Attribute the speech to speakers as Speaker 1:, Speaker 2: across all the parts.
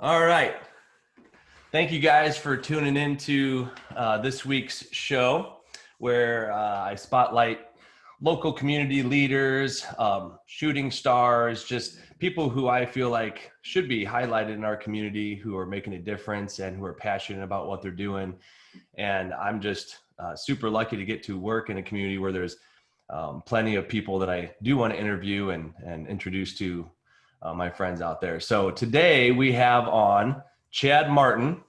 Speaker 1: All right. Thank you guys for tuning into this week's show where I spotlight local community leaders, shooting stars, just people who I feel like should be highlighted in our community who are making a difference and who are passionate about what they're doing. And I'm just super lucky to get to work in a community where there's plenty of people that I do want to interview and introduce to my friends out there. So today we have on Chad Martin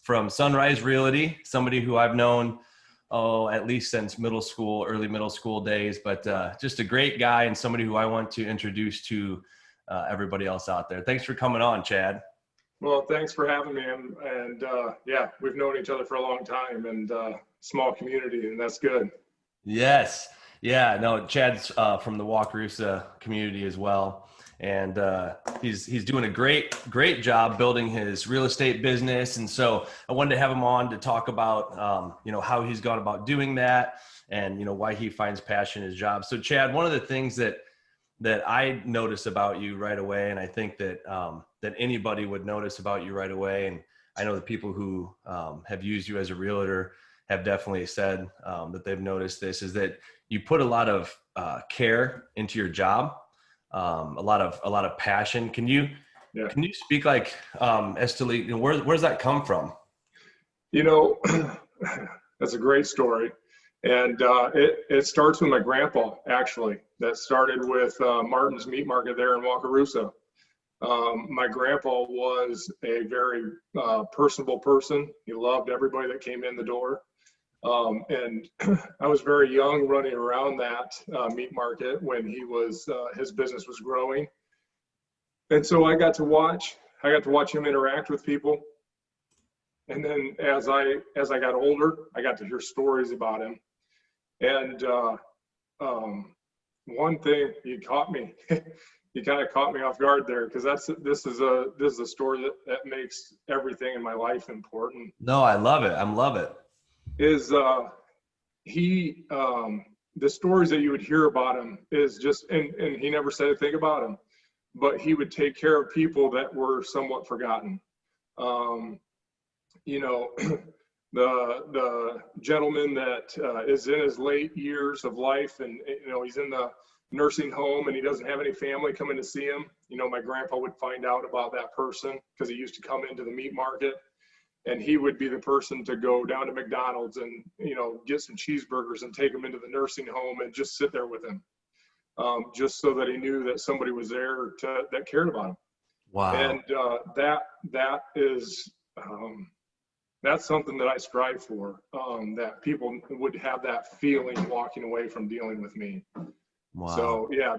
Speaker 1: from Sunrise Realty, somebody who I've known, at least since early middle school days, but just a great guy and somebody who I want to introduce to everybody else out there. Thanks for coming on, Chad.
Speaker 2: Well, thanks for having me. And yeah, we've known each other for a long time and small community, and that's good.
Speaker 1: Yes. Yeah, no, Chad's from the Wakarusa community as well. And he's doing a great job building his real estate business. And so I wanted to have him on to talk about, how he's gone about doing that and, why he finds passion in his job. So Chad, one of the things that I notice about you right away, and I think that that anybody would notice about you right away, and I know the people who have used you as a realtor have definitely said that they've noticed this, is that you put a lot of care into your job, a lot of passion. Can you speak as to where's that come from?
Speaker 2: That's a great story. And it starts with my grandpa, actually. That started with Martin's Meat Market there in Wakarusa. My grandpa was a very personable person. He loved everybody that came in the door. And I was very young running around that meat market when his business was growing. And so I got to watch him interact with people. And then as I got older, I got to hear stories about him. And one thing, you caught me. You kind of caught me off guard there, because this is a story that makes everything in my life important.
Speaker 1: No, I love it. I love it.
Speaker 2: Is the stories that you would hear about him is just, and he never said a thing about him, but he would take care of people that were somewhat forgotten. The gentleman that is in his late years of life, and he's in the nursing home and he doesn't have any family coming to see him. My grandpa would find out about that person because he used to come into the meat market, and he would be the person to go down to McDonald's and get some cheeseburgers and take him into the nursing home and just sit there with him, just so that he knew that somebody was there that cared about him.
Speaker 1: Wow.
Speaker 2: And that is that's something that I strive for, that people would have that feeling walking away from dealing with me.
Speaker 1: Wow.
Speaker 2: So yeah,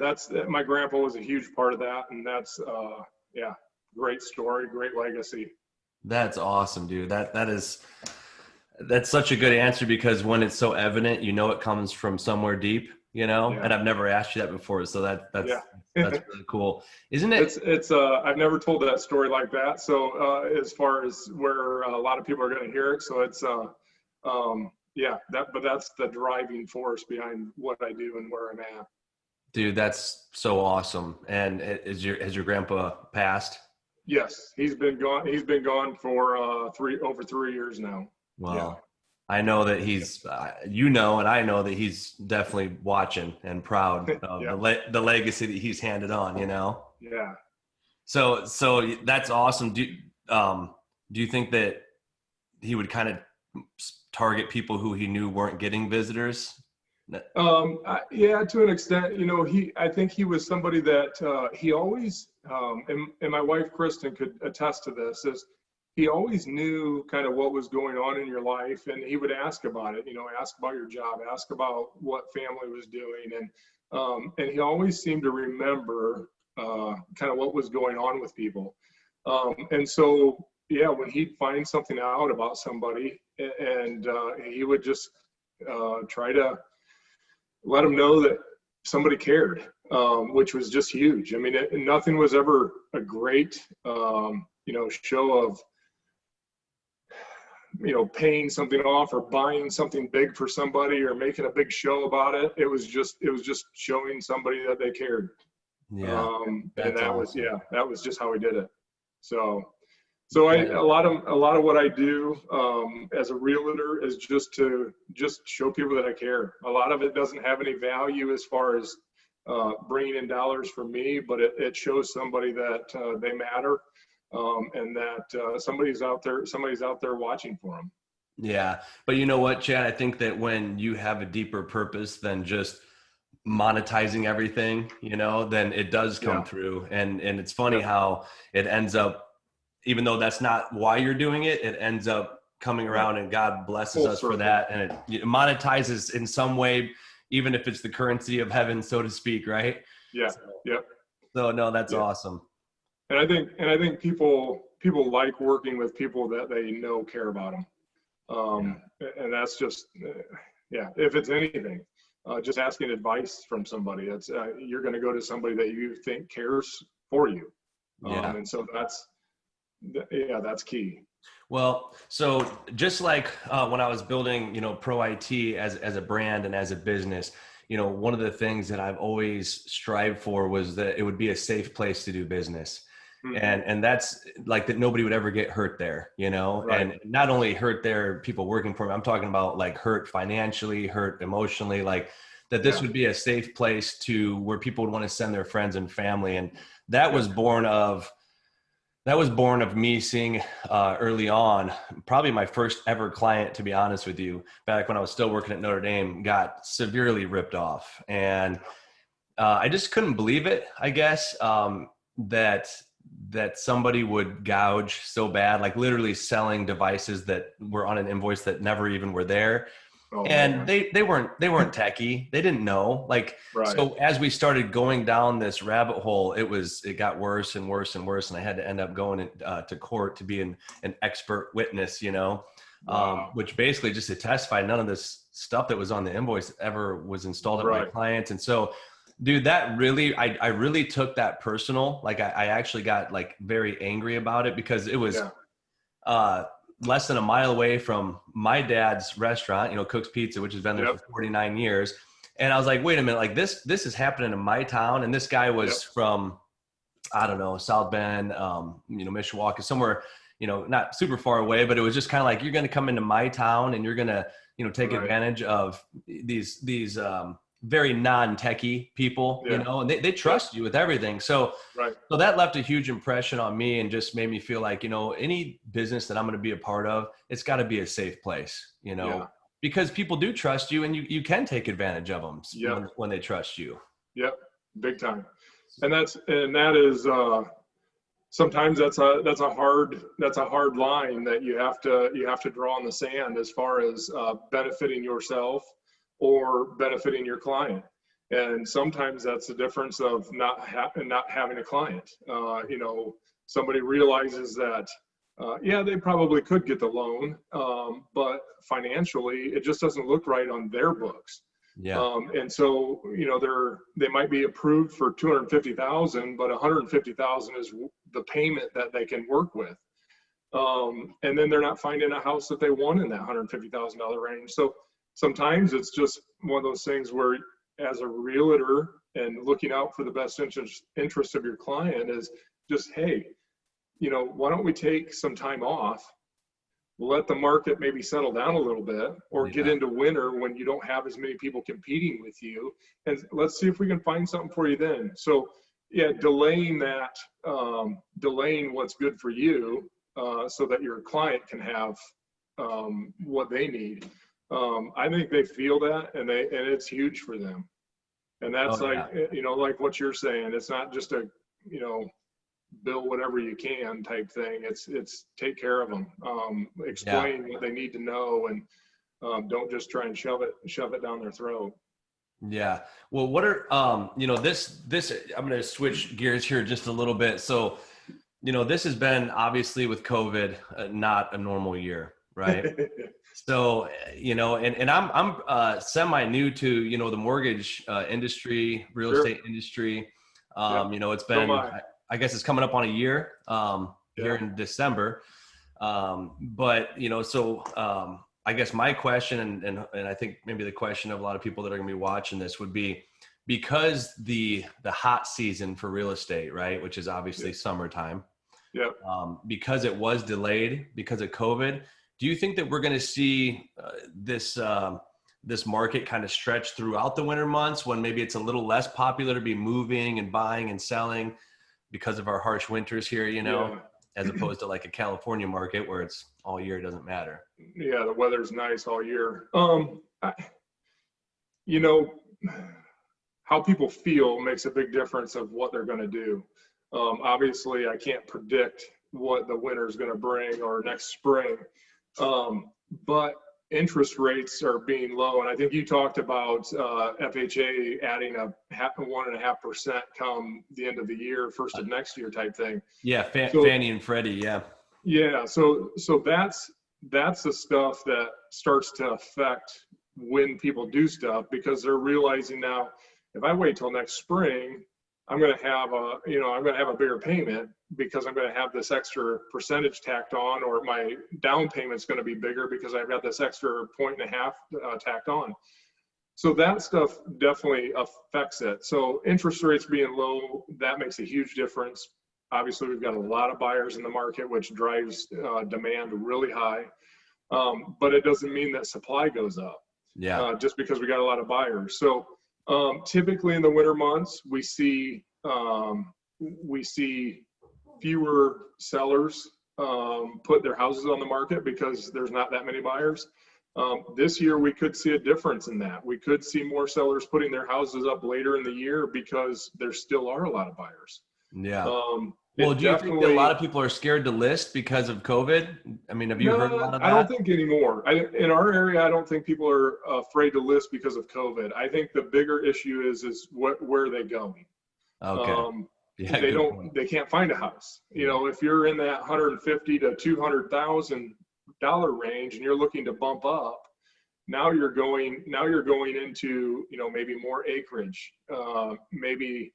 Speaker 2: my grandpa was a huge part of that, and that's great story, great legacy.
Speaker 1: That's awesome, dude. That's such a good answer, because when it's so evident, it comes from somewhere deep,
Speaker 2: Yeah.
Speaker 1: And I've never asked you that before. So that's really cool. Isn't it?
Speaker 2: It's I've never told that story like that. So as far as where a lot of people are going to hear it. So it's but that's the driving force behind what I do and where I'm at.
Speaker 1: Dude, that's so awesome. And has your grandpa passed?
Speaker 2: Yes, he's been gone. He's been gone for over 3 years now.
Speaker 1: Well,
Speaker 2: yeah.
Speaker 1: I know that he's, and I know that he's definitely watching and proud of the legacy that he's handed on.
Speaker 2: Yeah.
Speaker 1: So that's awesome. Do you think that he would kind of target people who he knew weren't getting visitors?
Speaker 2: Yeah, to an extent. I think he was somebody that he always, and my wife Kristen could attest to this, is he always knew kind of what was going on in your life, and he would ask about it. Ask about your job, ask about what family was doing, and he always seemed to remember kind of what was going on with people. And so yeah, when he'd find something out about somebody, and he would just try to let them know that somebody cared, which was just huge. I mean, nothing was ever a great, show of, paying something off or buying something big for somebody or making a big show about it. It was just showing somebody that they cared.
Speaker 1: Yeah.
Speaker 2: And that was just how he did it. So So a lot of what I do as a realtor is just to show people that I care. A lot of it doesn't have any value as far as bringing in dollars for me, but it shows somebody that they matter, and that somebody's out there watching for them.
Speaker 1: Yeah. But you know what, Chad? I think that when you have a deeper purpose than just monetizing everything, then it does come through. And it's funny how it ends up, even though that's not why you're doing it, it ends up coming around, and God blesses us for that. And it monetizes in some way, even if it's the currency of heaven, so to speak. Right.
Speaker 2: Yeah. Yep.
Speaker 1: So no, that's awesome.
Speaker 2: And I think people like working with people that they know care about them. And that's just, if it's anything, just asking advice from somebody. It's you're going to go to somebody that you think cares for you. And so that's key.
Speaker 1: Well, so just like when I was building, Pro IT as a brand and as a business, one of the things that I've always strived for was that it would be a safe place to do business. And that's like that nobody would ever get hurt there,
Speaker 2: Right.
Speaker 1: and not only hurt there, people working for me, I'm talking about like hurt financially, hurt emotionally, like that this would be a safe place to where people would want to send their friends and family. And that was born of me seeing early on, probably my first ever client, to be honest with you, back when I was still working at Notre Dame, got severely ripped off. And I just couldn't believe it, I guess, that somebody would gouge so bad, like literally selling devices that were on an invoice that never even were there. And they weren't techie. They didn't know. Like, so as we started going down this rabbit hole, it got worse and worse and worse. And I had to end up going to court to be an expert witness, which basically just to testify none of this stuff that was on the invoice ever was installed at my clients. And so, dude, that really, I really took that personal. Like I actually got like very angry about it because it was less than a mile away from my dad's restaurant, Cook's Pizza, which has been there for 49 years. And I was like, wait a minute, like this is happening in my town. And this guy was from, I don't know, South Bend, Mishawaka, somewhere, not super far away, but it was just kind of like, you're going to come into my town and you're going to, take advantage of these very non-techie people, and they trust you with everything. So that left a huge impression on me and just made me feel like, any business that I'm going to be a part of, it's got to be a safe place, because people do trust you and you can take advantage of them when they trust you. Yep.
Speaker 2: Big time. And that is, sometimes that's a hard line that you have to draw in the sand as far as benefiting yourself or benefiting your client. And sometimes that's the difference of not having a client. Somebody realizes that, they probably could get the loan, but financially it just doesn't look right on their books. And so, they might be approved for $250,000, but $150,000 is the payment that they can work with. And then they're not finding a house that they want in that $150,000 range. So sometimes it's just one of those things where, as a realtor and looking out for the best interest of your client, is just, hey, why don't we take some time off, let the market maybe settle down a little bit, or get into winter when you don't have as many people competing with you, and let's see if we can find something for you then. So delaying what's good for you, so that your client can have what they need. I think they feel that, and it's huge for them. And that's like what you're saying. It's not just a, bill whatever you can type thing. It's take care of them, explain what they need to know, and don't just try and shove it down their throat.
Speaker 1: Yeah. Well, what are, this, I'm going to switch gears here just a little bit. So, this has been obviously with COVID, not a normal year, right? So, and I'm semi new to, the mortgage industry, real estate industry. It's been, I guess it's coming up on a year here in December. But, I guess my question, and I think maybe the question of a lot of people that are going to be watching this would be, because the hot season for real estate, right, which is obviously summertime,
Speaker 2: Yeah.
Speaker 1: because it was delayed because of COVID. Do you think that we're going to see this market kind of stretch throughout the winter months when maybe it's a little less popular to be moving and buying and selling because of our harsh winters here,
Speaker 2: Yeah.
Speaker 1: as opposed to like a California market where it's all year, it doesn't matter.
Speaker 2: Yeah. The weather's nice all year. You know, how people feel makes a big difference of what they're going to do. Obviously, I can't predict what the winter is going to bring or next spring, but interest rates are being low, and I think you talked about FHA adding a 1.5% come the end of the year, first of next year type thing.
Speaker 1: Yeah,
Speaker 2: So
Speaker 1: Fannie and Freddie, yeah.
Speaker 2: yeah, so that's the stuff that starts to affect when people do stuff, because they're realizing now, if I wait till next spring, I'm going to have a bigger payment because I'm going to have this extra percentage tacked on, or my down payment's going to be bigger because I've got this extra 1.5 tacked on. So that stuff definitely affects it. So interest rates being low, that makes a huge difference. Obviously, we've got a lot of buyers in the market, which drives demand really high. But it doesn't mean that supply goes up.
Speaker 1: Yeah.
Speaker 2: Just because we got a lot of buyers. So typically in the winter months, we see fewer sellers put their houses on the market because there's not that many buyers. This year, we could see a difference in that. We could see more sellers putting their houses up later in the year because there still are a lot of buyers.
Speaker 1: Yeah. Well, do you think that a lot of people are scared to list because of COVID? I mean, have you heard a lot of that?
Speaker 2: I don't think anymore. In our area, I don't think people are afraid to list because of COVID. I think the bigger issue is where are they going?
Speaker 1: Okay. Yeah,
Speaker 2: they can't find a house. If you're in that $150,000 to $200,000 range and you're looking to bump up, now you're going into maybe more acreage, maybe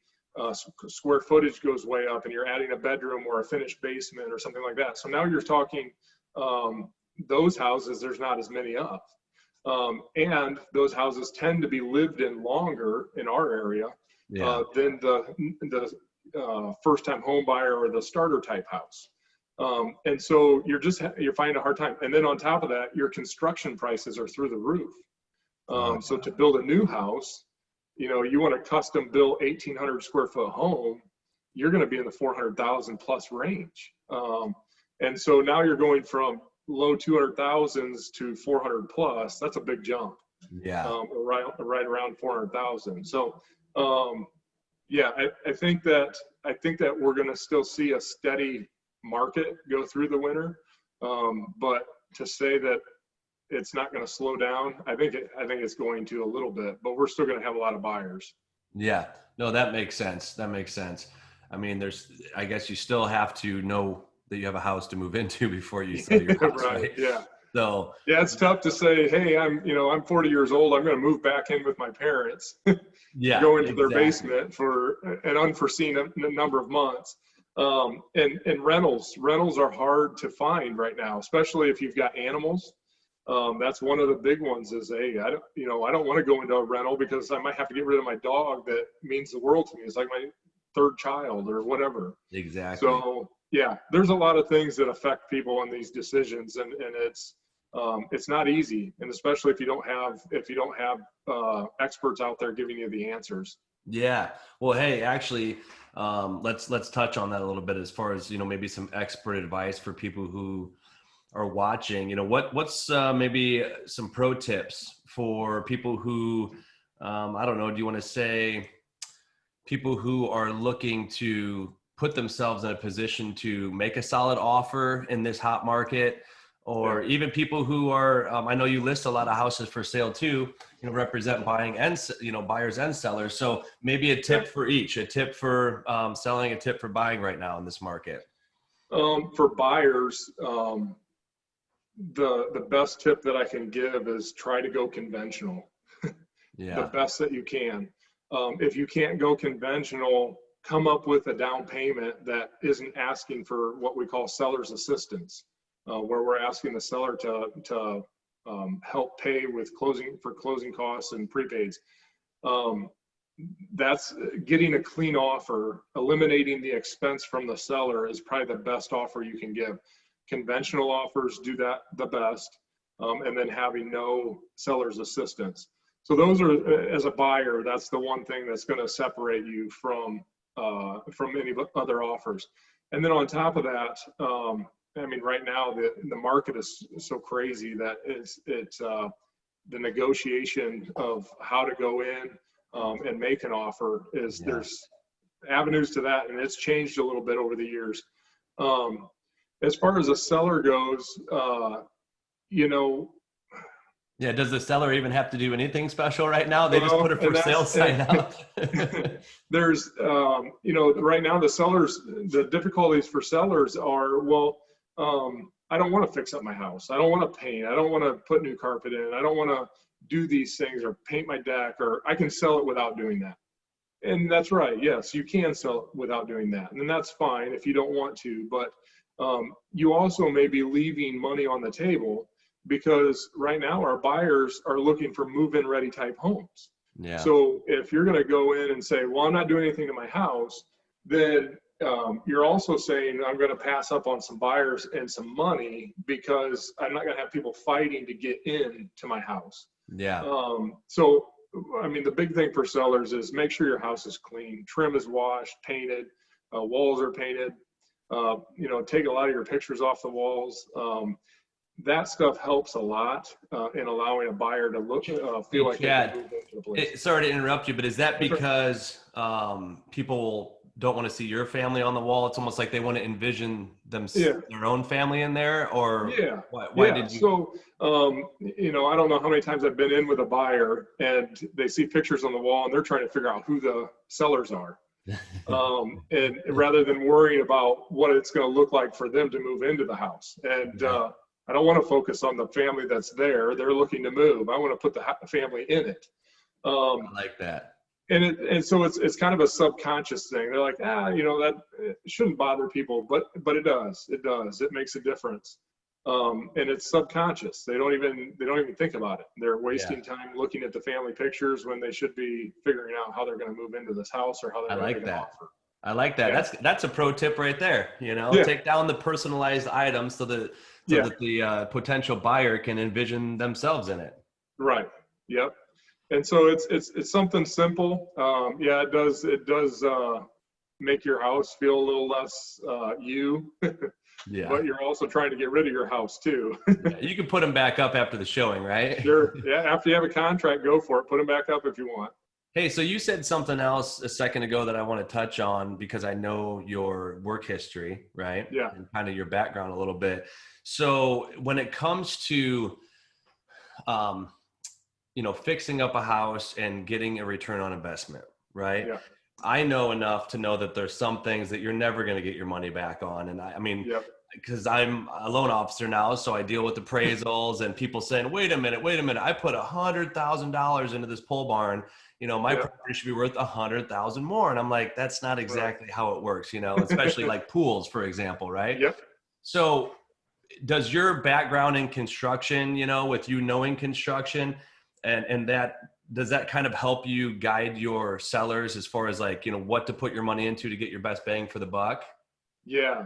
Speaker 2: square footage goes way up, and you're adding a bedroom or a finished basement or something like that. So now you're talking those houses, there's not as many of, and those houses tend to be lived in longer in our area than the first-time home buyer or the starter type house. And so you're finding a hard time. And then on top of that, your construction prices are through the roof. So to build a new house, you want a custom built 1,800 square foot home, you're going to be in the 400,000 plus range. And so now you're going from low 200,000s to 400 plus. That's a big jump.
Speaker 1: Yeah.
Speaker 2: Right around 400,000. So, yeah, I think that we're going to still see a steady market go through the winter. But to say that it's not going to slow down, I think it's going to a little bit, but we're still going to have a lot of buyers.
Speaker 1: Yeah, no, that makes sense. I mean, I guess you still have to know that you have a house to move into before you sell your house, right?
Speaker 2: Yeah.
Speaker 1: So
Speaker 2: yeah, it's tough to say, hey, I'm 40 years old, I'm going to move back in with my parents,
Speaker 1: yeah,
Speaker 2: go into their basement for an unforeseen number of months. And rentals are hard to find right now, especially if you've got animals. That's one of the big ones is, hey, I don't want to go into a rental because I might have to get rid of my dog that means the world to me. It's like my third child or whatever.
Speaker 1: Exactly.
Speaker 2: So yeah, there's a lot of things that affect people in these decisions, and it's not easy, and especially if you don't have experts out there giving you the answers.
Speaker 1: Yeah. Well, hey, actually, let's touch on that a little bit as far as maybe some expert advice for people who are watching. What's maybe some pro tips for people who I don't know, do you want to say people who are looking to put themselves in a position to make a solid offer in this hot market, or even people who are I know you list a lot of houses for sale too, represent buying and buyers and sellers, so maybe a tip for each, a tip for selling, a tip for buying right now in this market.
Speaker 2: For buyers, the best tip that I can give is try to go conventional. The best that you can. If you can't go conventional, come up with a down payment that isn't asking for what we call seller's assistance, where we're asking the seller to help pay with closing costs and prepaids. that's getting a clean offer, eliminating the expense from the seller is probably the best offer you can give. Conventional offers do that the best, and then having no seller's assistance. So those are, as a buyer, that's the one thing that's going to separate you from any other offers. And then on top of that, I mean, right now the market is so crazy that it's the negotiation of how to go in and make an offer is there's avenues to that, and it's changed a little bit over the years. As far as a seller goes, you know.
Speaker 1: Yeah, does the seller even have to do anything special right now? They just put a for sale sign out.
Speaker 2: There's, you know, right now the difficulties for sellers are, well, I don't want to fix up my house. I don't want to paint. I don't want to put new carpet in. I don't want to do these things or paint my deck, or I can sell it without doing that. And that's right. Yes, you can sell it without doing that. And that's fine if you don't want to, but you also may be leaving money on the table, because right now our buyers are looking for move-in ready type homes.
Speaker 1: Yeah.
Speaker 2: So if you're going to go in and say, well, I'm not doing anything to my house, then you're also saying I'm going to pass up on some buyers and some money because I'm not going to have people fighting to get in to my house.
Speaker 1: Yeah.
Speaker 2: So, I mean, the big thing for sellers is make sure your house is clean, trim is washed, painted, walls are painted, you know, take a lot of your pictures off the walls. That stuff helps a lot in allowing a buyer to look, feel like they can move into the place.
Speaker 1: Sorry to interrupt you, but is that because people don't want to see your family on the wall? It's almost like they want to envision their own family in there, or why did you?
Speaker 2: So, you know, I don't know how many times I've been in with a buyer and they see pictures on the wall and they're trying to figure out who the sellers are. And rather than worrying about what it's going to look like for them to move into the house. And I don't want to focus on the family that's there. They're looking to move. I want to put the family in it.
Speaker 1: I like that.
Speaker 2: And so it's kind of a subconscious thing. They're like, you know, that it shouldn't bother people, but it does. It does. It makes a difference. And it's subconscious. They don't even think about it. They're wasting time looking at the family pictures when they should be figuring out how they're going to move into this house or how they're going to make an offer.
Speaker 1: I like that. Yeah. That's a pro tip right there. You know, take down the personalized items so that the potential buyer can envision themselves in it.
Speaker 2: Right. Yep. And so it's something simple. It does make your house feel a little less you. Yeah. But you're also trying to get rid of your house too.
Speaker 1: You can put them back up after the showing, right?
Speaker 2: Sure. Yeah. After you have a contract, go for it. Put them back up if you want.
Speaker 1: Hey, so you said something else a second ago that I want to touch on because I know your work history, right?
Speaker 2: Yeah.
Speaker 1: And kind of your background a little bit. So when it comes to, you know, fixing up a house and getting a return on investment, right?
Speaker 2: Yeah.
Speaker 1: I know enough to know that there's some things that you're never going to get your money back on. And I mean, because I'm a loan officer now, so I deal with appraisals and people saying, wait a minute, I put $100,000 into this pole barn. You know, my property should be worth 100,000 more. And I'm like, that's not exactly how it works, you know, especially like pools, for example, right?
Speaker 2: Yep.
Speaker 1: So does your background in construction, you know, with you knowing construction and that, does that kind of help you guide your sellers as far as like, you know, what to put your money into to get your best bang for the buck?
Speaker 2: Yeah.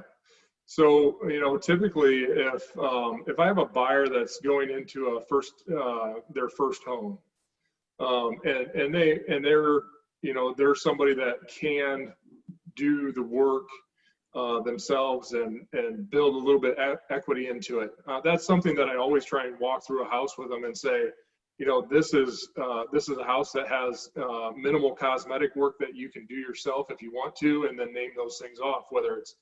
Speaker 2: So, you know, typically if I have a buyer that's going into their first home, and they're, you know, they're somebody that can do the work themselves and build a little bit equity into it. That's something that I always try and walk through a house with them and say, you know, this is a house that has minimal cosmetic work that you can do yourself if you want to, and then name those things off, whether it's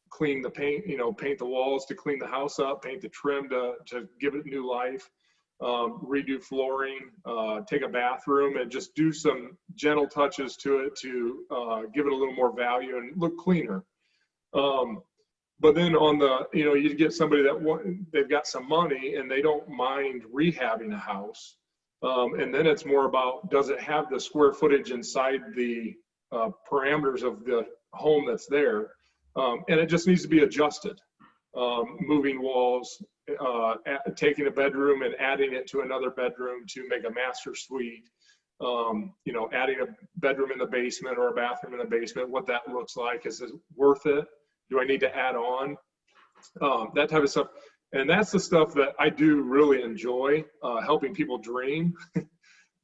Speaker 2: clean the paint, you know, paint the walls to clean the house up, paint the trim to give it new life, redo flooring, take a bathroom and just do some gentle touches to it to give it a little more value and look cleaner. But then on the, you know, you get somebody that they've got some money and they don't mind rehabbing a house. And then it's more about, does it have the square footage inside the parameters of the home that's there? And it just needs to be adjusted. Moving walls, taking a bedroom and adding it to another bedroom to make a master suite. you know, adding a bedroom in the basement or a bathroom in the basement, what that looks like. Is it worth it? Do I need to add on? That type of stuff. And that's the stuff that I do really enjoy, helping people dream,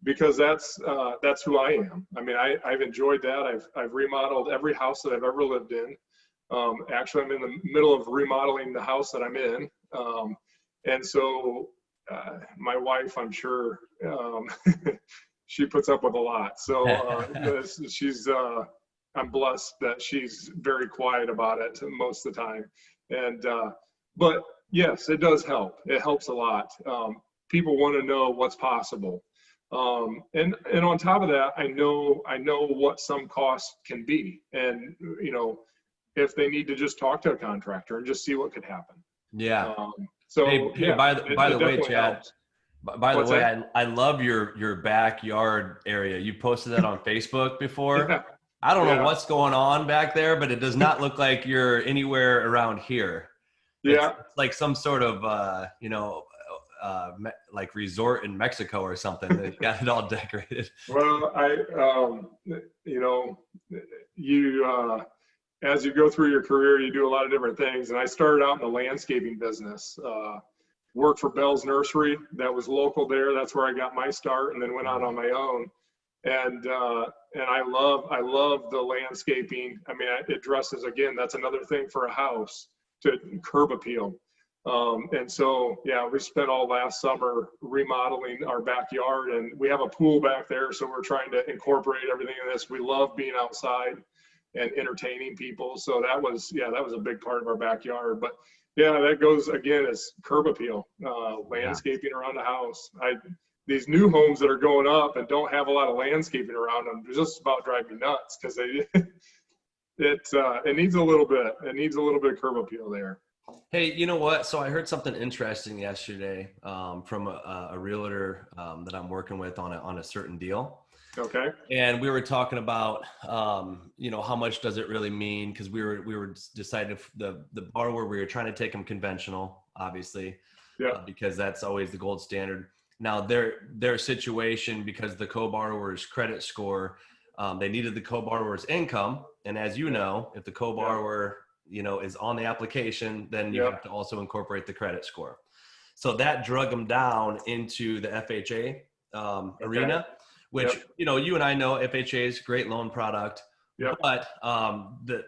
Speaker 2: because that's who I am. I mean, I've enjoyed that. I've remodeled every house that I've ever lived in. Actually, I'm in the middle of remodeling the house that I'm in. And so my wife, I'm sure, she puts up with a lot. So I'm blessed that she's very quiet about it most of the time. And, but yes, it does help. It helps a lot. People want to know what's possible. And on top of that, I know what some costs can be. And, you know, if they need to just talk to a contractor and just see what could happen.
Speaker 1: Yeah.
Speaker 2: So
Speaker 1: hey,
Speaker 2: yeah,
Speaker 1: by the way, Chad,
Speaker 2: helps.
Speaker 1: by the
Speaker 2: What's
Speaker 1: way,
Speaker 2: that?
Speaker 1: I love your backyard area. You posted that on Facebook before.
Speaker 2: Yeah.
Speaker 1: I don't know
Speaker 2: Yeah.
Speaker 1: what's going on back there, but it does not look like you're anywhere around here. It's
Speaker 2: Yeah.
Speaker 1: like some sort of, like resort in Mexico or something. They got it all decorated.
Speaker 2: Well, you know, as you go through your career, you do a lot of different things. And I started out in the landscaping business, worked for Bell's Nursery. That was local there. That's where I got my start, and then went out on my own. And I love the landscaping. I mean, it dresses, again, that's another thing for a house, to curb appeal. And so, yeah, we spent all last summer remodeling our backyard, and we have a pool back there. So we're trying to incorporate everything in this. We love being outside and entertaining people. So that was a big part of our backyard. But yeah, that goes again as curb appeal, landscaping around the house. These new homes that are going up and don't have a lot of landscaping around them, just about drive me nuts, because it needs a little bit. It needs a little bit of curb appeal there.
Speaker 1: Hey, you know what? So I heard something interesting yesterday from a realtor that I'm working with on a certain deal.
Speaker 2: Okay.
Speaker 1: And we were talking about, how much does it really mean? Because we were deciding if the borrower, we were trying to take them conventional, obviously, because that's always the gold standard. Now their situation, because the co-borrower's credit score, they needed the co-borrower's income, and as you know, if the co-borrower is on the application, then you have to also incorporate the credit score. So that drug them down into the FHA arena. Which, you and I know FHA is a great loan product, but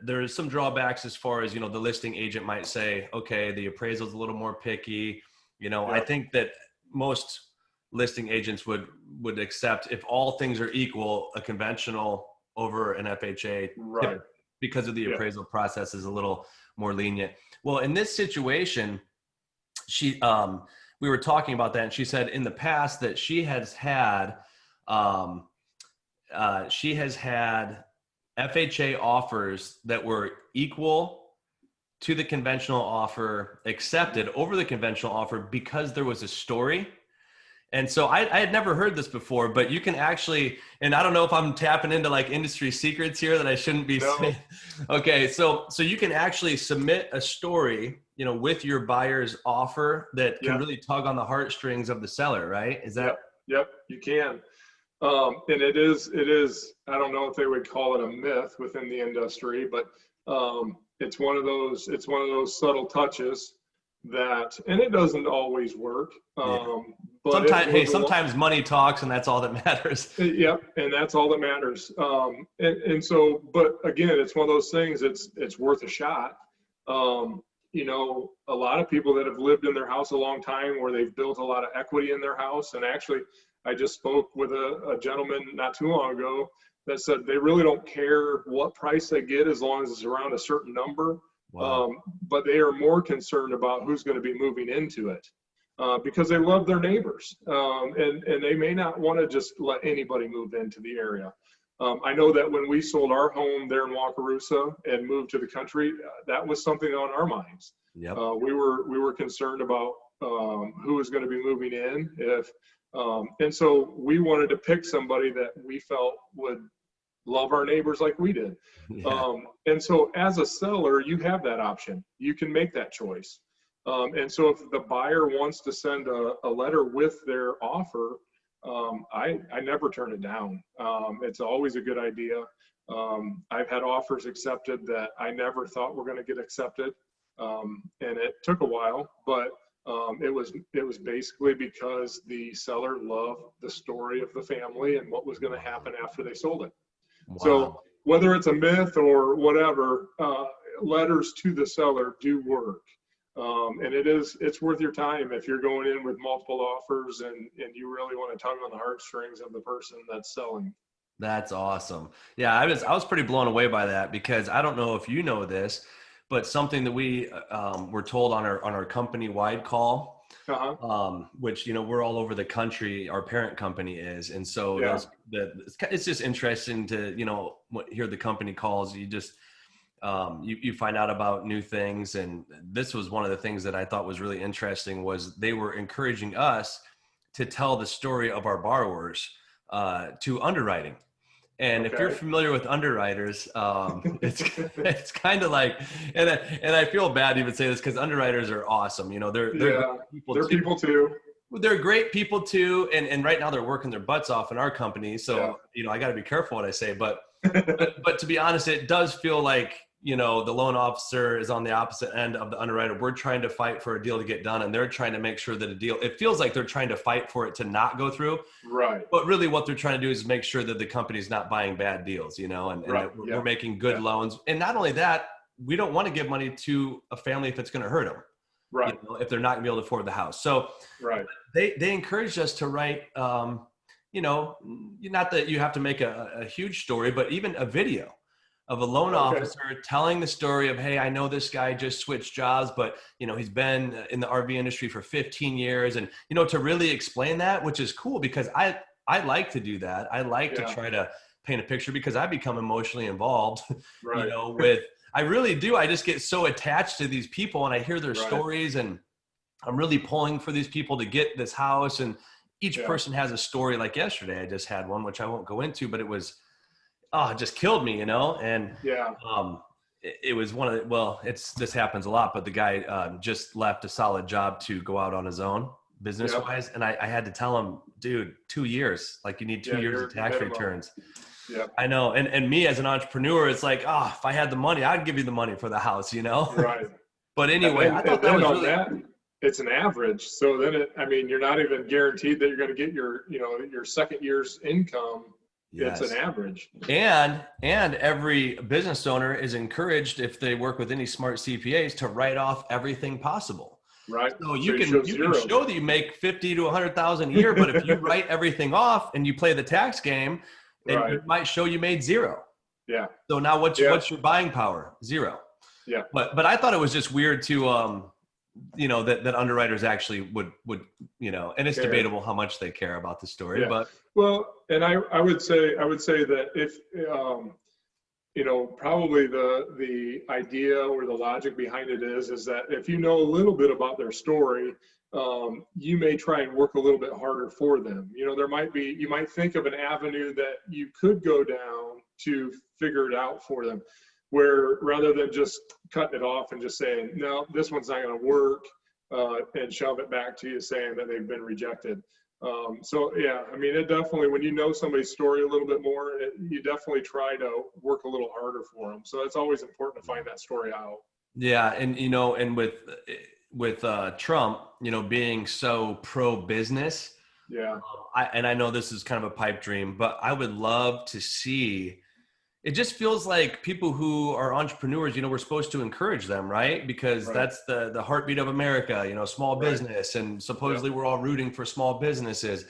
Speaker 1: there's some drawbacks as far as, the listing agent might say, okay, the appraisal's a little more picky. I think that most listing agents would accept, if all things are equal, a conventional over an FHA,
Speaker 2: right?
Speaker 1: Because of the appraisal process is a little more lenient. Well, in this situation, we were talking about that, and she said in the past that she has had FHA offers that were equal to the conventional offer accepted over the conventional offer because there was a story. And so I had never heard this before, but you can actually, and I don't know if I'm tapping into like industry secrets here that I shouldn't be saying. Okay. So you can actually submit a story, with your buyer's offer that can really tug on the heartstrings of the seller, right? Is that?
Speaker 2: Yep, you can. And it is, I don't know if they would call it a myth within the industry, but it's one of those subtle touches that, and it doesn't always work. But
Speaker 1: sometimes money talks, and that's all that matters.
Speaker 2: Yep. And that's all that matters. And so, but again, it's one of those things, it's worth a shot. A lot of people that have lived in their house a long time, where they've built a lot of equity in their house. And actually, I just spoke with a gentleman not too long ago that said they really don't care what price they get as long as it's around a certain number. Wow. But they are more concerned about who's going to be moving into it, because they love their neighbors. And they may not want to just let anybody move into the area. I know that when we sold our home there in Wakarusa and moved to the country, that was something on our minds. Yep. We were concerned about who was going to be moving in, and so we wanted to pick somebody that we felt would love our neighbors like we did. Yeah. And so as a seller, you have that option. You can make that choice. And so if the buyer wants to send a letter with their offer, I never turn it down. It's always a good idea. I've had offers accepted that I never thought were going to get accepted. And it took a while, but it was basically because the seller loved the story of the family and what was going to happen after they sold it.
Speaker 1: Wow.
Speaker 2: So whether it's a myth or whatever, letters to the seller do work. And it's worth your time if you're going in with multiple offers and you really want to tug on the heartstrings of the person that's selling.
Speaker 1: That's awesome. Yeah, I was pretty blown away by that, because I don't know if you know this, but something that we were told on our company-wide call, which, we're all over the country, our parent company is. And so it's just interesting to, hear the company calls. You just, you find out about new things. And this was one of the things that I thought was really interesting, was they were encouraging us to tell the story of our borrowers to underwriting. And if you're familiar with underwriters, it's kind of like, and I feel bad to even say this, because underwriters are awesome. They're people too. They're great people too. And right now they're working their butts off in our company. So, I got to be careful what I say, but to be honest, it does feel like, the loan officer is on the opposite end of the underwriter. We're trying to fight for a deal to get done, and they're trying to make sure that it feels like they're trying to fight for it to not go through.
Speaker 2: Right.
Speaker 1: But really what they're trying to do is make sure that the company's not buying bad deals, and that we're making good loans. And not only that, we don't want to give money to a family if it's going to hurt them.
Speaker 2: Right.
Speaker 1: If they're not going to be able to afford the house. So they encouraged us to write, not that you have to make a huge story, but even a video of a loan officer telling the story of, hey, I know this guy just switched jobs, but he's been in the RV industry for 15 years. And, to really explain that, which is cool, because I like to do that. I like to try to paint a picture, because I become emotionally involved, I really do. I just get so attached to these people, and I hear their stories, and I'm really pulling for these people to get this house. And each person has a story. Like yesterday, I just had one, which I won't go into, but it was, it just killed me, and it was one of the, this happens a lot, but the guy just left a solid job to go out on his own business wise. And I had to tell him, dude, 2 years, like you need 2 years of tax returns.
Speaker 2: Yeah,
Speaker 1: I know. And me as an entrepreneur, it's like, if I had the money, I'd give you the money for the house,
Speaker 2: Right.
Speaker 1: But anyway, I thought that was really,
Speaker 2: it's an average. So then you're not even guaranteed that you're going to get your second year's income. Yes. It's an average.
Speaker 1: And every business owner is encouraged, if they work with any smart CPAs, to write off everything possible.
Speaker 2: Right.
Speaker 1: So you can show that you make 50 to 100,000 a year, but if you write everything off and you play the tax game, it might show you made zero.
Speaker 2: Yeah.
Speaker 1: So now what's your buying power? Zero.
Speaker 2: Yeah.
Speaker 1: But I thought it was just weird to that underwriters actually would and it's debatable how much they care about the story, but
Speaker 2: and I would say that if probably the idea or the logic behind it is that if you know a little bit about their story, you may try and work a little bit harder for them. You might think of an avenue that you could go down to figure it out for them, where rather than just cutting it off and just saying, no, this one's not going to work, and shove it back to you saying that they've been rejected. It definitely, when you know somebody's story a little bit more, you definitely try to work a little harder for them. So it's always important to find that story out.
Speaker 1: Yeah. And, and with Trump, being so pro business.
Speaker 2: Yeah.
Speaker 1: I know this is kind of a pipe dream, but I would love to see. It just feels like people who are entrepreneurs, we're supposed to encourage them, right? Because that's the heartbeat of America, small business, and supposedly we're all rooting for small businesses.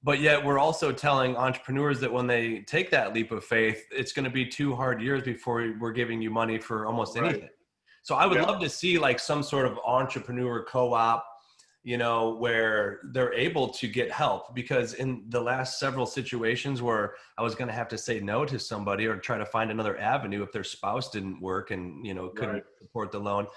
Speaker 1: But yet we're also telling entrepreneurs that when they take that leap of faith, it's going to be 2 hard years before we're giving you money for almost anything. So I would love to see like some sort of entrepreneur co-op, where they're able to get help, because in the last several situations where I was going to have to say no to somebody or try to find another avenue if their spouse didn't work and, couldn't support the loan.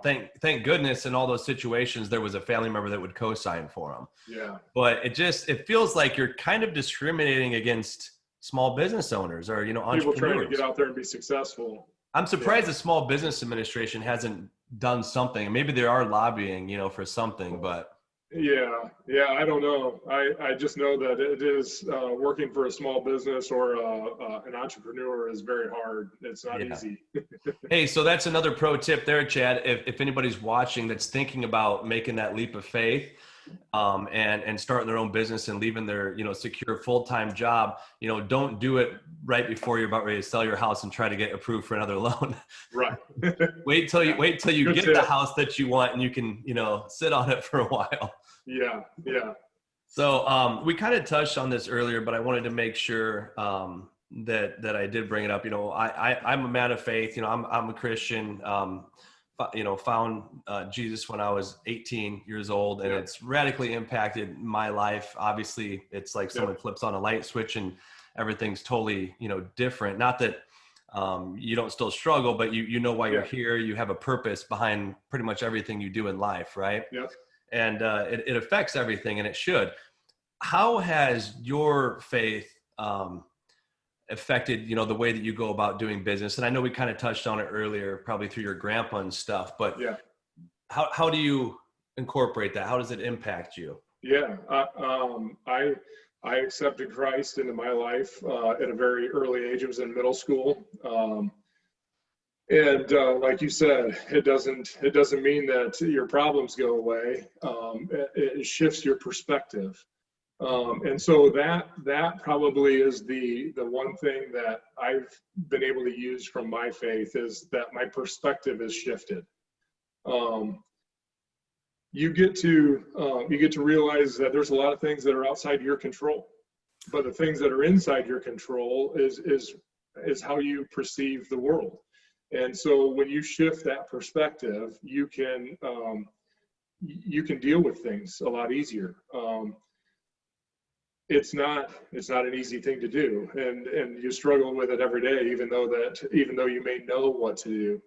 Speaker 1: Thank goodness in all those situations, there was a family member that would co-sign for them.
Speaker 2: Yeah.
Speaker 1: But it feels like you're kind of discriminating against small business owners or, entrepreneurs.
Speaker 2: People trying to get out there and be successful.
Speaker 1: I'm surprised the Small Business Administration hasn't done something. Maybe they are lobbying, for something, but.
Speaker 2: Yeah, I don't know. I just know that it is working for a small business or an entrepreneur is very hard. It's not
Speaker 1: Yeah.
Speaker 2: easy.
Speaker 1: Hey, so that's another pro tip there, Chad. If anybody's watching that's thinking about making that leap of faith, and starting their own business and leaving their, secure full-time job, don't do it right before you're about ready to sell your house and try to get approved for another loan.
Speaker 2: Right.
Speaker 1: wait till you
Speaker 2: Good
Speaker 1: get the
Speaker 2: tip.
Speaker 1: house that you want and you can, sit on it for a while.
Speaker 2: Yeah.
Speaker 1: So we kind of touched on this earlier, but I wanted to make sure that I did bring it up. I'm a man of faith. I'm a Christian. Found Jesus when I was 18 years old, and
Speaker 2: Yeah.
Speaker 1: it's radically impacted my life. Obviously, it's like someone flips on a light switch and everything's totally, different. Not that you don't still struggle, but you know why you're here. You have a purpose behind pretty much everything you do in life, right?
Speaker 2: Yeah.
Speaker 1: And it affects everything, and it should. How has your faith affected, the way that you go about doing business? And I know we kind of touched on it earlier, probably through your grandpa and stuff, but
Speaker 2: Yeah.
Speaker 1: how do you incorporate that? How does it impact you?
Speaker 2: Yeah. I accepted Christ into my life at a very early age. It was in middle school. And like you said, it doesn't mean that your problems go away. It shifts your perspective. And so that probably is the one thing that I've been able to use from my faith, is that my perspective is shifted. You get to realize that there's a lot of things that are outside your control, but the things that are inside your control is how you perceive the world. And so when you shift that perspective, you can deal with things a lot easier. It's not an easy thing to do, and you struggle with it every day, even though you may know what to do.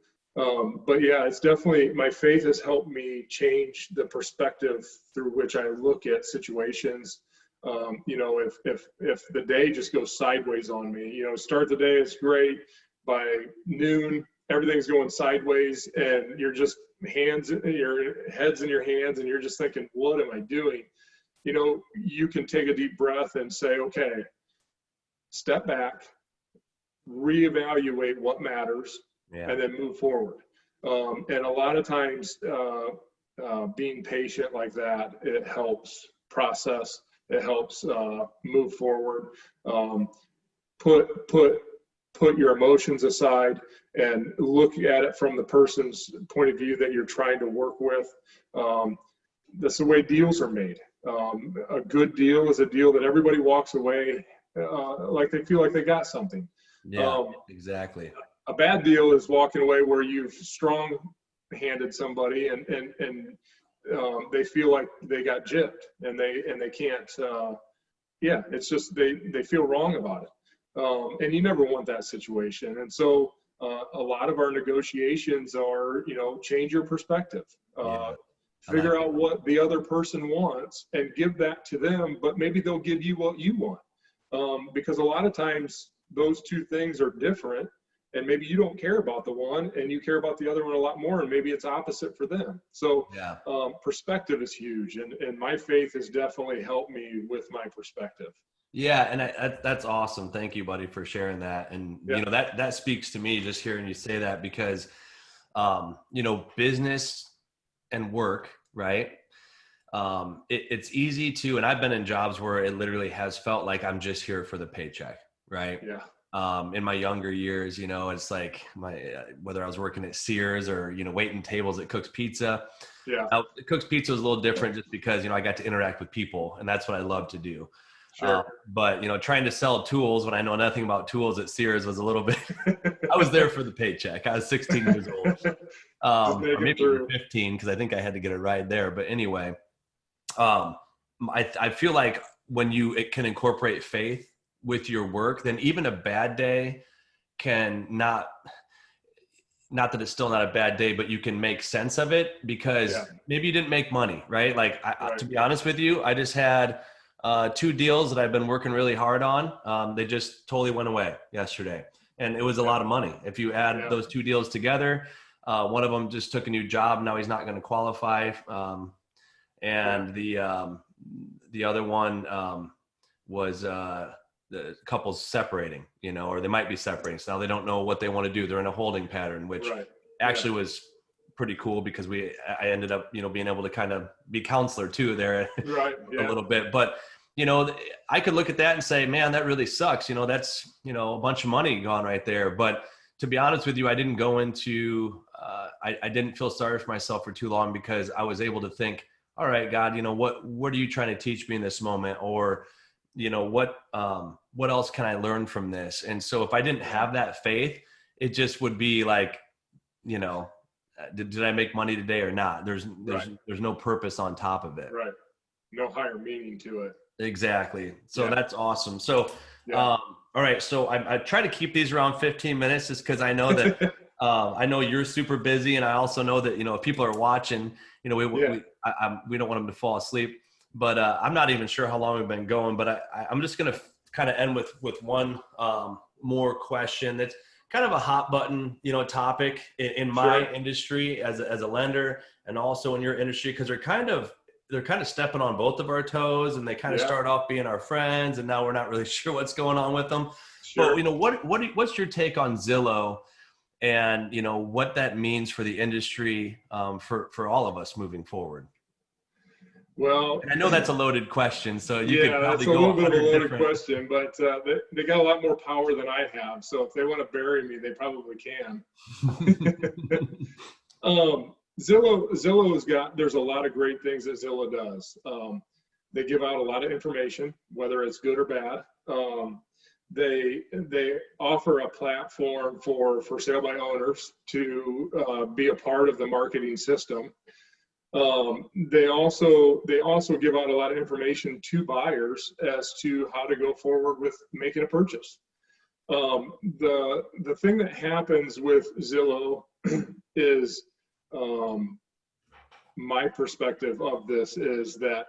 Speaker 2: But yeah, it's definitely, my faith has helped me change the perspective through which I look at situations. If the day just goes sideways on me, start the day is great, by noon everything's going sideways, and you're just your head's in your hands, and you're just thinking, what am I doing? You can take a deep breath and say, okay, step back, reevaluate what matters, and then move forward. And a lot of times, being patient like that, it helps process, it helps move forward. Put your emotions aside and look at it from the person's point of view that you're trying to work with. That's the way deals are made. A good deal is a deal that everybody walks away like they feel like they got something.
Speaker 1: Yeah, exactly.
Speaker 2: A bad deal is walking away where you've strong-handed somebody and they feel like they got gypped, and they can't. It's just they feel wrong about it. And you never want that situation. And so a lot of our negotiations are, change your perspective. Figure out what the other person wants and give that to them, but maybe they'll give you what you want. Because a lot of times those two things are different, and maybe you don't care about the one and you care about the other one a lot more, and maybe it's opposite for them. So perspective is huge, and my faith has definitely helped me with my perspective.
Speaker 1: Yeah, and that's awesome. Thank you, buddy, for sharing that. And that speaks to me just hearing you say that, because business and work, right? It's easy to, and I've been in jobs where it literally has felt like I'm just here for the paycheck, right?
Speaker 2: Yeah.
Speaker 1: In my younger years, it's like whether I was working at Sears or, waiting tables at Cook's Pizza.
Speaker 2: Yeah.
Speaker 1: Now, Cook's Pizza was a little different just because, I got to interact with people, and that's what I love to do.
Speaker 2: Sure.
Speaker 1: But trying to sell tools when I know nothing about tools at Sears was a little bit. I was there for the paycheck. I was 16 years old, or maybe even 15, because I think I had to get a ride there. But anyway, I feel like when it can incorporate faith with your work, then even a bad day can not that it's still not a bad day, but you can make sense of it, because maybe you didn't make money, right? Like to be honest with you, I just had 2 deals that I've been working really hard on. They just totally went away yesterday, and it was a lot of money. If you add those 2 deals together, one of them just took a new job. Now he's not going to qualify. and the other one was the couple's separating, you know, or they might be separating. So now they don't know what they want to do. They're in a holding pattern, which actually was pretty cool because I ended up, you know, being able to kind of be counselor too there a little bit. But, you know, I could look at that and say, man, that really sucks. You know, that's, you know, a bunch of money gone right there. But to be honest with you, I didn't go into, I didn't feel sorry for myself for too long because I was able to think, all right, God, you know, what are you trying to teach me in this moment? Or, you know, what else can I learn from this? And so if I didn't have that faith, it just would be like, you know, did I make money today or not? There's no purpose on top of it.
Speaker 2: Right. No higher meaning to it.
Speaker 1: Exactly. So that's awesome. So, all right. So I try to keep these around 15 minutes just because I know that, I know you're super busy. And I also know that, you know, if people are watching, you know, we don't want them to fall asleep, but I'm not even sure how long we've been going, but I'm just going to kind of end with one more question that's kind of a hot button, you know, topic in my industry as a lender and also in your industry, because they're kind of stepping on both of our toes, and they kind of start off being our friends, and now we're not really sure what's going on with them. But, you know, what's your take on Zillow, and, you know, what that means for the industry, for all of us moving forward?
Speaker 2: Well,
Speaker 1: and I know that's a loaded question, so you could probably
Speaker 2: that's a
Speaker 1: go
Speaker 2: little bit of a loaded question, but they got a lot more power than I have. So if they want to bury me, they probably can. Zillow's got, there's a lot of great things that Zillow does. They give out a lot of information, whether it's good or bad. They offer a platform for sale by owners to be a part of the marketing system. They also give out a lot of information to buyers as to how to go forward with making a purchase. The thing that happens with Zillow is, my perspective of this is that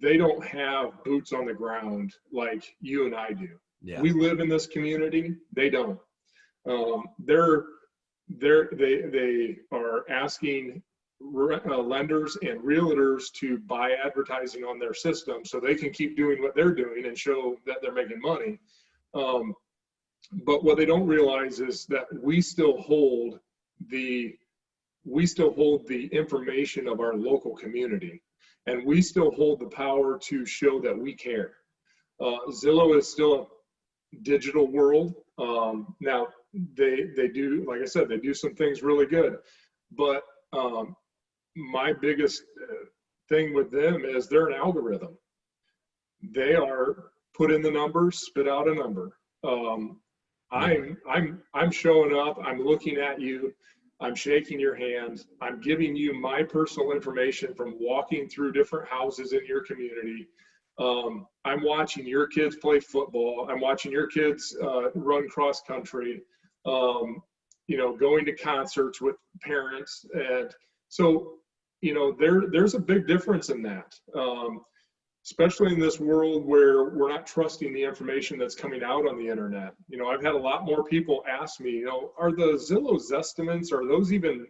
Speaker 2: they don't have boots on the ground like you and I do. Yeah. We live in this community. They don't. They are asking lenders and realtors to buy advertising on their system so they can keep doing what they're doing and show that they're making money. But what they don't realize is that we still hold the information of our local community, and we still hold the power to show that we care. Zillow is still a digital world. Now they do, like I said, they do some things really good, but my biggest thing with them is they're an algorithm. They are put in the numbers, spit out a number. I'm showing up, I'm looking at you, I'm shaking your hand, I'm giving you my personal information from walking through different houses in your community. I'm watching your kids play football. I'm watching your kids run cross country, you know, going to concerts with parents. And so, you know, there's a big difference in that, especially in this world where we're not trusting the information that's coming out on the internet. You know, I've had a lot more people ask me, you know, are the Zillow estimates, are those even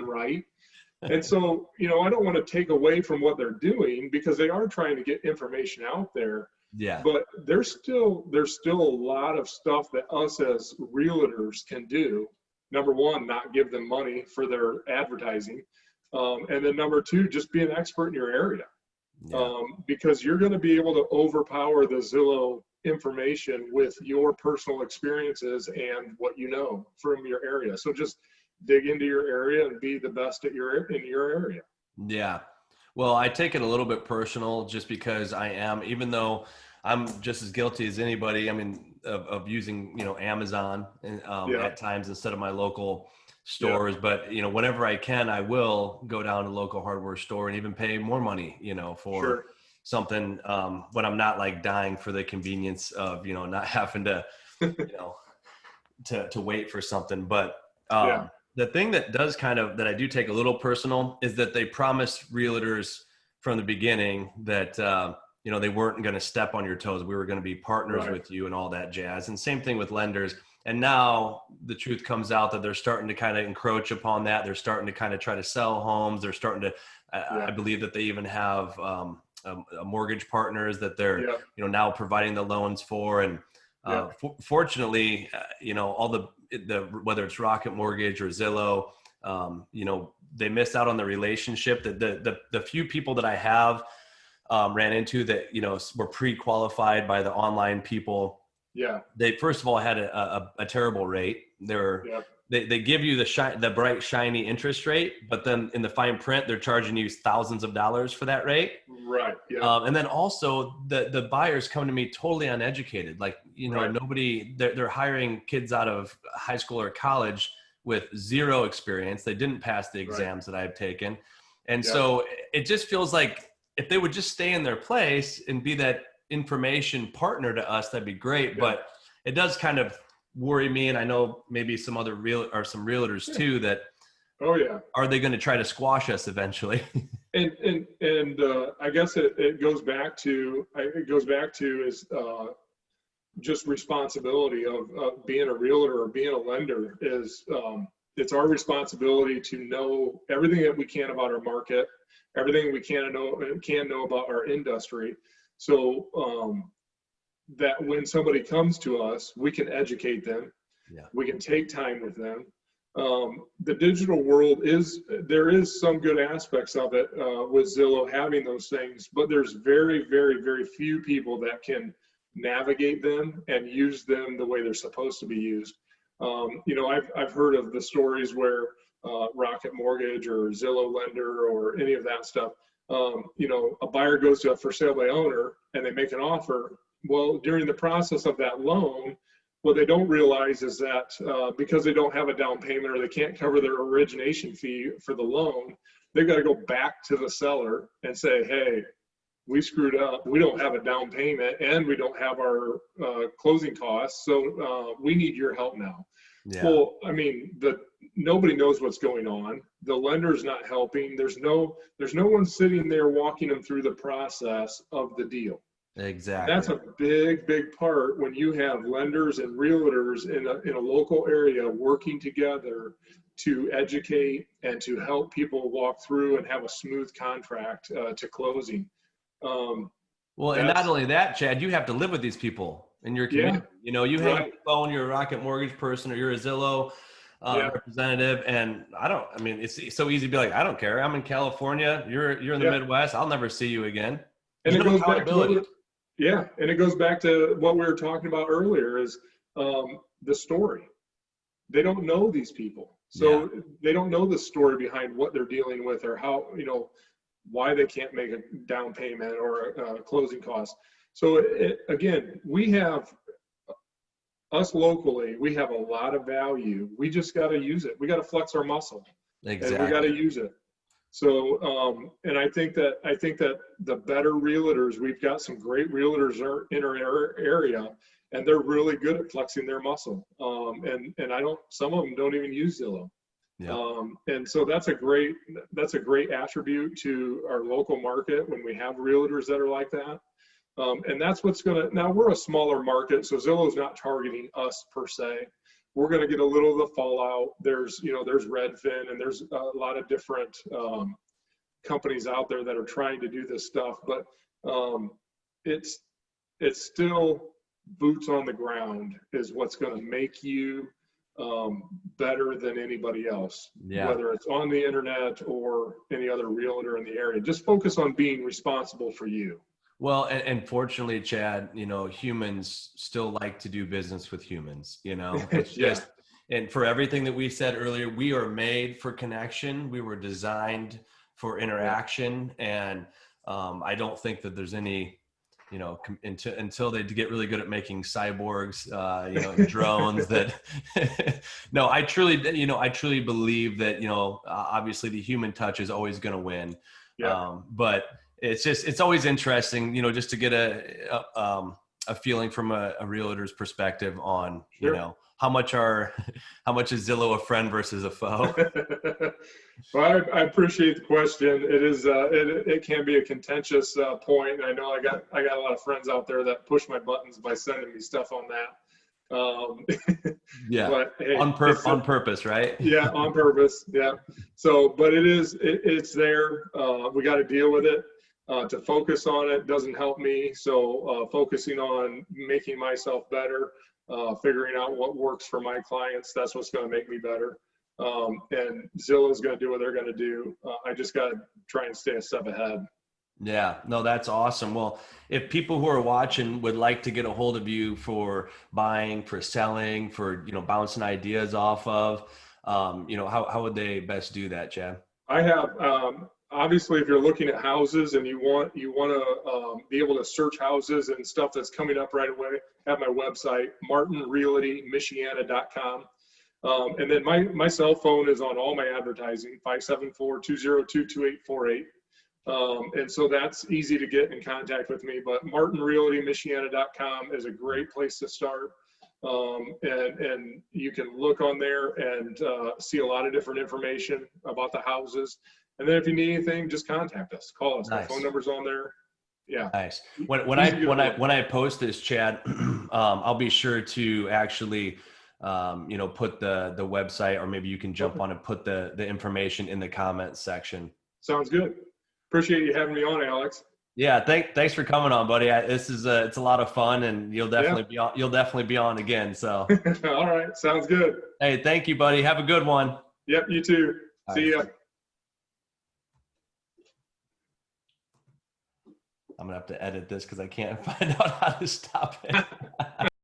Speaker 2: right? And so, you know, I don't want to take away from what they're doing because they are trying to get information out there. Yeah. But there's still a lot of stuff that us as realtors can do. Number one, not give them money for their advertising. And then number two, just be an expert in your area. Yeah. Because you're going to be able to overpower the Zillow information with your personal experiences and what you know from your area. So just dig into your area and be the best in your area. Yeah.
Speaker 1: Well, I take it a little bit personal just because I am, even though I'm just as guilty as anybody, I mean, of using, you know, Amazon at times instead of my local stores. Yeah. But, you know, whenever I can, I will go down to a local hardware store and even pay more money, you know, for something when I'm not like dying for the convenience of, you know, not having to, you know, to wait for something. But the thing that does that I do take a little personal is that they promised realtors from the beginning that, you know, they weren't going to step on your toes. We were going to be partners with you and all that jazz. And same thing with lenders. And now the truth comes out that they're starting to kind of encroach upon that. They're starting to kind of try to sell homes. They're starting to, I believe that they even have mortgage partners that they're, now providing the loans for. And fortunately, all the whether it's Rocket Mortgage or Zillow, they missed out on the relationship. That the few people that I have ran into that, were pre-qualified by the online people. Yeah. They first of all had a terrible rate. They give you the bright, shiny interest rate, but then in the fine print, they're charging you thousands of dollars for that rate. Right. Yeah. And then also the buyers come to me totally uneducated. Like, nobody, they're hiring kids out of high school or college with zero experience. They didn't pass the exams that I've taken. And so it just feels like if they would just stay in their place and be that information partner to us, that'd be great. But it does kind of worry me, and I know maybe some other some realtors too, that are they going to try to squash us eventually? and I guess it goes back to is just responsibility of being a realtor or being a lender. Is it's our responsibility to know everything that we can about our market, everything we can know about our industry, so that when somebody comes to us, we can educate them. We can take time with them. The digital world there is some good aspects of it with Zillow having those things, but there's very, very, very few people that can navigate them and use them the way they're supposed to be used. I've heard of the stories where Rocket Mortgage or Zillow Lender or any of that stuff, a buyer goes to a for sale by owner and they make an offer. Well, during the process of that loan, what they don't realize is that because they don't have a down payment or they can't cover their origination fee for the loan, they've got to go back to the seller and say, hey, we screwed up. We don't have a down payment and we don't have our closing costs. So we need your help now. Yeah. Well, I mean, nobody knows what's going on. The lender's not helping. There's no one sitting there walking them through the process of the deal. Exactly. That's a big, big part when you have lenders and realtors in a local area working together to educate and to help people walk through and have a smooth contract to closing. Well, and not only that, Chad, you have to live with these people in your community. You hang the phone, you're a Rocket Mortgage person or you're a Zillow representative, and it's so easy to be like, I don't care. I'm in California. You're in the Midwest. I'll never see you again. And it goes back to and it goes back to what we were talking about earlier is the story. They don't know these people. So they don't know the story behind what they're dealing with or how, why they can't make a down payment or a closing cost. So again, we have us locally, we have a lot of value. We just got to use it. We got to flex our muscle. Exactly. And we got to use it. So, and I think that the better realtors, we've got some great realtors in our area, and they're really good at flexing their muscle. And some of them don't even use Zillow. Yeah. And so that's a great attribute to our local market when we have realtors that are like that. And that's what's now we're a smaller market, so Zillow's not targeting us per se. We're going to get a little of the fallout. There's Redfin and there's a lot of different companies out there that are trying to do this stuff, but it's still boots on the ground is what's going to make you better than anybody else, whether it's on the internet or any other realtor in the area. Just focus on being responsible for you. Well, and fortunately, Chad, humans still like to do business with humans, it's just, and for everything that we said earlier, we are made for connection. We were designed for interaction. And I don't think that there's any, until they get really good at making cyborgs, drones that, no, I truly believe that, obviously the human touch is always going to win. But it's always interesting, just to get a feeling from a realtor's perspective on, how much is Zillow a friend versus a foe? Well, I appreciate the question. It is, it can be a contentious point. I know I got a lot of friends out there that push my buttons by sending me stuff on that.
Speaker 2: Um,
Speaker 1: Yeah.
Speaker 2: but hey,
Speaker 1: On purpose, right?
Speaker 2: yeah, on purpose. Yeah. So, but it's there. We got to deal with it. To focus on it doesn't help me. So, focusing on making myself better, figuring out what works for my clients, that's what's going to make me better. And Zilla's going to do what they're going to do. I just got to try and stay a step ahead.
Speaker 1: Yeah, no, that's awesome. Well, if people who are watching would like to get a hold of you for buying, for selling, for, bouncing ideas off of, how would they best do that, Chad?
Speaker 2: I have obviously, if you're looking at houses and you want to be able to search houses and stuff that's coming up right away, I have my website martinrealtymichiana.com. And then my cell phone is on all my advertising, 574-202-2848. And so that's easy to get in contact with me. But martinrealtymichiana.com is a great place to start. And you can look on there and see a lot of different information about the houses. And then if you need anything, just contact us, call us.
Speaker 1: Nice.
Speaker 2: My phone number's on there. Yeah.
Speaker 1: Nice. When I post this, Chad, I'll be sure to actually, put the website, or maybe you can jump on and put the information in the comments section.
Speaker 2: Sounds good. Appreciate you having me on, Alex.
Speaker 1: Yeah, thanks for coming on, buddy. It's a lot of fun, and you'll definitely be on. You'll definitely be on again. So,
Speaker 2: all right, sounds good.
Speaker 1: Hey, thank you, buddy. Have a good one.
Speaker 2: Yep, you too. See ya.
Speaker 1: I'm gonna have to edit this because I can't find out how to stop it.